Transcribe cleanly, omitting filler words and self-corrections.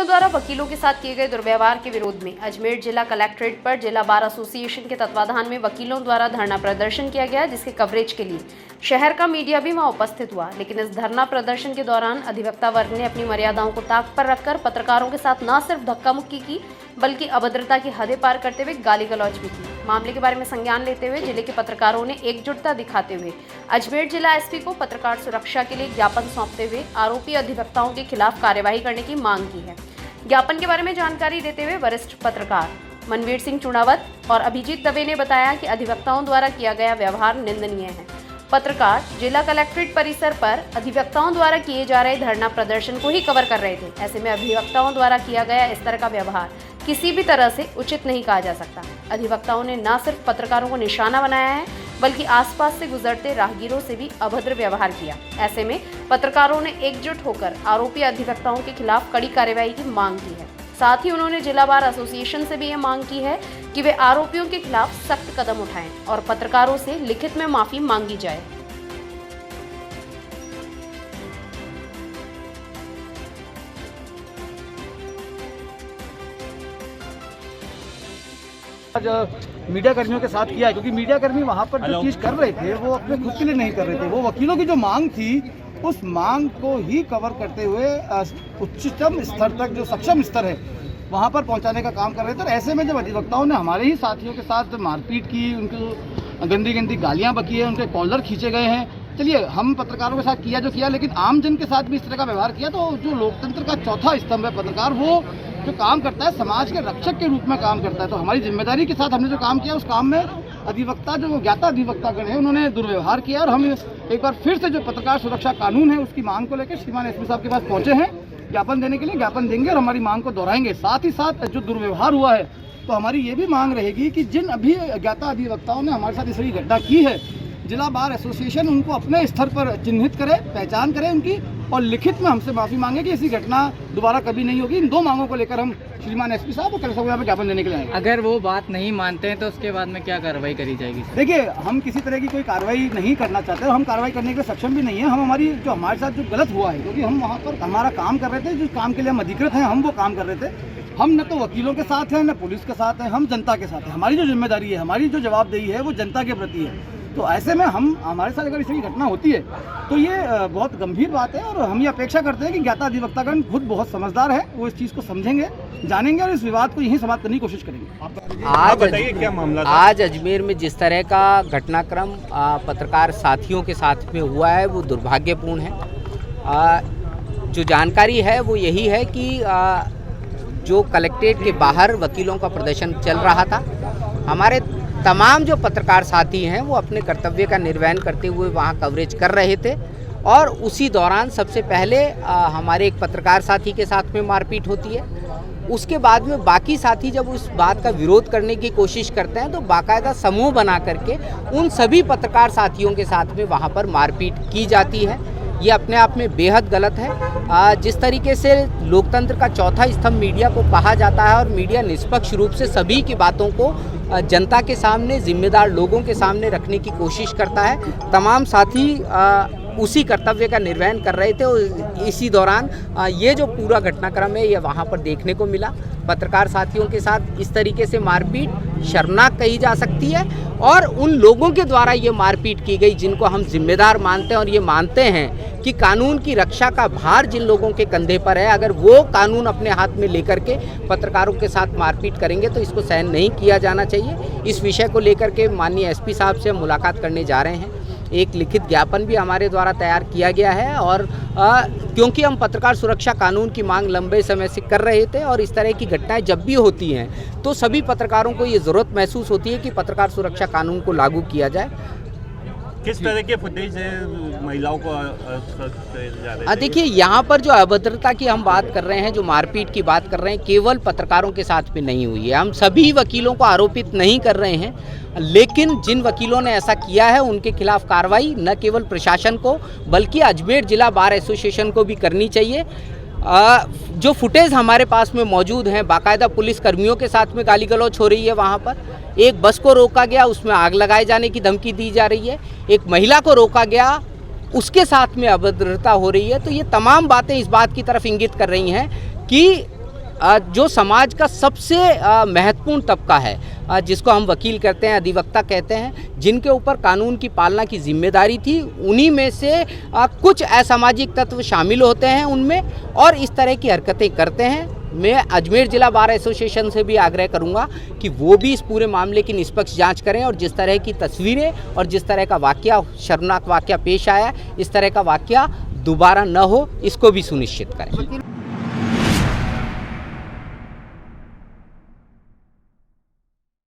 कर्मियों द्वारा वकीलों के साथ किए गए दुर्व्यवहार के विरोध में अजमेर जिला कलेक्ट्रेट पर जिला बार एसोसिएशन के तत्वाधान में वकीलों द्वारा धरना प्रदर्शन किया गया, जिसके कवरेज के लिए शहर का मीडिया भी वहां उपस्थित हुआ। लेकिन इस धरना प्रदर्शन के दौरान अधिवक्ता वर्ग ने अपनी मर्यादाओं को ताक पर रखकर पत्रकारों के साथ न सिर्फ धक्का मुक्की की बल्कि अभद्रता की हदें पार करते हुए गाली गलौज भी की। मामले के बारे में संज्ञान लेते हुए जिले के पत्रकारों ने एकजुटता दिखाते हुए अजमेर जिला एसपी को पत्रकार सुरक्षा के लिए ज्ञापन सौंपते हुए आरोपी अधिवक्ताओं के खिलाफ कार्यवाही करने की मांग की है। ज्ञापन के बारे में जानकारी देते हुए वरिष्ठ पत्रकार मनवीर सिंह चुनावत और अभिजीत दवे ने बताया कि अधिवक्ताओं द्वारा किया गया व्यवहार निंदनीय है। पत्रकार जिला कलेक्ट्रेट परिसर पर अधिवक्ताओं द्वारा किए जा रहे धरना प्रदर्शन को ही कवर कर रहे थे। ऐसे में अधिवक्ताओं द्वारा किया गया इस तरह का व्यवहार किसी भी तरह से उचित नहीं कहा जा सकता। अधिवक्ताओं ने न सिर्फ पत्रकारों को निशाना बनाया है बल्कि आसपास से गुजरते राहगीरों से भी अभद्र व्यवहार किया। ऐसे में पत्रकारों ने एकजुट होकर आरोपी अधिवक्ताओं के खिलाफ कड़ी कार्रवाई की मांग की है। साथ ही उन्होंने जिला बार एसोसिएशन से भी यह मांग की है कि वे आरोपियों के खिलाफ सख्त कदम उठाएं और पत्रकारों से लिखित में माफी मांगी जाए। आज मीडिया कर्मियों के साथ किया है, क्योंकि मीडिया कर्मी वहाँ पर जो चीज़ कर रहे थे वो अपने खुद के लिए नहीं कर रहे थे। वो वकीलों की जो मांग थी उस मांग को ही कवर करते हुए उच्चतम स्तर तक जो सक्षम स्तर है वहाँ पर पहुँचाने का काम कर रहे थे। और ऐसे में जब अधिवक्ताओं ने हमारे ही साथियों के साथ मारपीट की, उनको गंदी गंदी गालियाँ बकी है, उनके कॉलर खींचे गए हैं। चलिए, हम पत्रकारों के साथ किया जो किया, लेकिन आम जन के साथ भी इस तरह का व्यवहार किया, तो जो लोकतंत्र का चौथा स्तंभ है पत्रकार, वो जो काम करता है समाज के रक्षक के रूप में काम करता है। तो हमारी जिम्मेदारी के साथ हमने जो काम किया उस काम में अधिवक्ता जो ज्ञाता अधिवक्तागण है उन्होंने दुर्व्यवहार किया। और हम एक बार फिर से जो पत्रकार सुरक्षा कानून है उसकी मांग को लेकर श्रीमान एसपी साहब के पास पहुंचे हैं ज्ञापन देने के लिए। ज्ञापन देंगे और हमारी मांग को दोहराएंगे। साथ ही साथ जो दुर्व्यवहार हुआ है तो हमारी ये भी मांग रहेगी कि जिन अभी ज्ञाता अधिवक्ताओं ने हमारे साथ इस तरह की घटना की है, जिला बार एसोसिएशन उनको अपने स्तर पर चिन्हित करे, पहचान करे उनकी, और लिखित में हमसे माफ़ी मांगे कि ऐसी घटना दोबारा कभी नहीं होगी। इन दो मांगों को लेकर हम श्रीमान एसपी साहब और कलेक्टर साहब यहाँ पे ज्ञापन देने के लिए आए। अगर वो बात नहीं मानते हैं तो उसके बाद में क्या कार्रवाई करी जाएगी? देखिए, हम किसी तरह की कोई कार्रवाई नहीं करना चाहते और हम कार्रवाई करने के लिए सक्षम भी नहीं है। हम हमारी जो हमारे साथ जो गलत हुआ है, क्योंकि हम वहाँ पर हमारा काम कर रहे थे, जिस काम के लिए हम अधिकृत हैं हम वो काम कर रहे थे। हम न तो वकीलों के साथ हैं न पुलिस के साथ हैं, हम जनता के साथ हैं। हमारी जो जिम्मेदारी है, हमारी जो जवाबदेही है वो जनता के प्रति है। तो ऐसे में हमारे साथ अगर इस तरह की घटना होती है तो ये बहुत गंभीर बात है। और हम ये अपेक्षा करते हैं कि ज्ञाता अधिवक्तागण खुद बहुत समझदार है, वो इस चीज़ को समझेंगे, जानेंगे और इस विवाद को यहीं समाप्त करने की कोशिश करेंगे। आज बताइए क्या मामला था? आज अजमेर में जिस तरह का घटनाक्रम पत्रकार साथियों के साथ में हुआ है वो दुर्भाग्यपूर्ण है। जो जानकारी है वो यही है कि जो कलेक्ट्रेट के बाहर वकीलों का प्रदर्शन चल रहा था, हमारे तमाम जो पत्रकार साथी हैं वो अपने कर्तव्य का निर्वहन करते हुए वहाँ कवरेज कर रहे थे। और उसी दौरान सबसे पहले हमारे एक पत्रकार साथी के साथ में मारपीट होती है। उसके बाद में बाकी साथी जब उस बात का विरोध करने की कोशिश करते हैं तो बाकायदा समूह बना करके उन सभी पत्रकार साथियों के साथ में वहाँ पर मारपीट की जाती है। ये अपने आप में बेहद गलत है। जिस तरीके से लोकतंत्र का चौथा स्तंभ मीडिया को कहा जाता है और मीडिया निष्पक्ष रूप से सभी की बातों को जनता के सामने, जिम्मेदार लोगों के सामने रखने की कोशिश करता है, तमाम साथी उसी कर्तव्य का निर्वहन कर रहे थे। और इसी दौरान ये जो पूरा घटनाक्रम है ये वहाँ पर देखने को मिला। पत्रकार साथियों के साथ इस तरीके से मारपीट शर्मनाक कही जा सकती है। और उन लोगों के द्वारा ये मारपीट की गई जिनको हम जिम्मेदार मानते हैं और ये मानते हैं कि कानून की रक्षा का भार जिन लोगों के कंधे पर है, अगर वो कानून अपने हाथ में लेकर के पत्रकारों के साथ मारपीट करेंगे तो इसको सहन नहीं किया जाना चाहिए। इस विषय को लेकर के माननीय एसपी साहब से हम मुलाकात करने जा रहे हैं। एक लिखित ज्ञापन भी हमारे द्वारा तैयार किया गया है। और क्योंकि हम पत्रकार सुरक्षा कानून की मांग लंबे समय से कर रहे थे और इस तरह की घटनाएं जब भी होती हैं तो सभी पत्रकारों को ये ज़रूरत महसूस होती है कि पत्रकार सुरक्षा कानून को लागू किया जाए। किस तरह के फुटेज महिलाओं को देखिए, यहाँ पर जो अभद्रता की हम बात कर रहे हैं, जो मारपीट की बात कर रहे हैं, केवल पत्रकारों के साथ में नहीं हुई है। हम सभी वकीलों को आरोपित नहीं कर रहे हैं, लेकिन जिन वकीलों ने ऐसा किया है उनके खिलाफ कार्रवाई न केवल प्रशासन को बल्कि अजमेर जिला बार एसोसिएशन को भी करनी चाहिए। जो फुटेज हमारे पास में मौजूद हैं, बाकायदा पुलिस कर्मियों के साथ में गाली गलौच हो रही है। वहाँ पर एक बस को रोका गया, उसमें आग लगाए जाने की धमकी दी जा रही है। एक महिला को रोका गया, उसके साथ में अभद्रता हो रही है। तो ये तमाम बातें इस बात की तरफ इंगित कर रही हैं कि जो समाज का सबसे महत्वपूर्ण तबका है, जिसको हम वकील कहते हैं, अधिवक्ता कहते हैं, जिनके ऊपर कानून की पालना की जिम्मेदारी थी, उन्हीं में से कुछ असामाजिक तत्व शामिल होते हैं उनमें और इस तरह की हरकतें करते हैं। मैं अजमेर ज़िला बार एसोसिएशन से भी आग्रह करूंगा कि वो भी इस पूरे मामले की निष्पक्ष जांच करें और जिस तरह की तस्वीरें और जिस तरह का वाकया, शर्मनाक वाकया पेश आया, इस तरह का वाकया दोबारा न हो, इसको भी सुनिश्चित करें।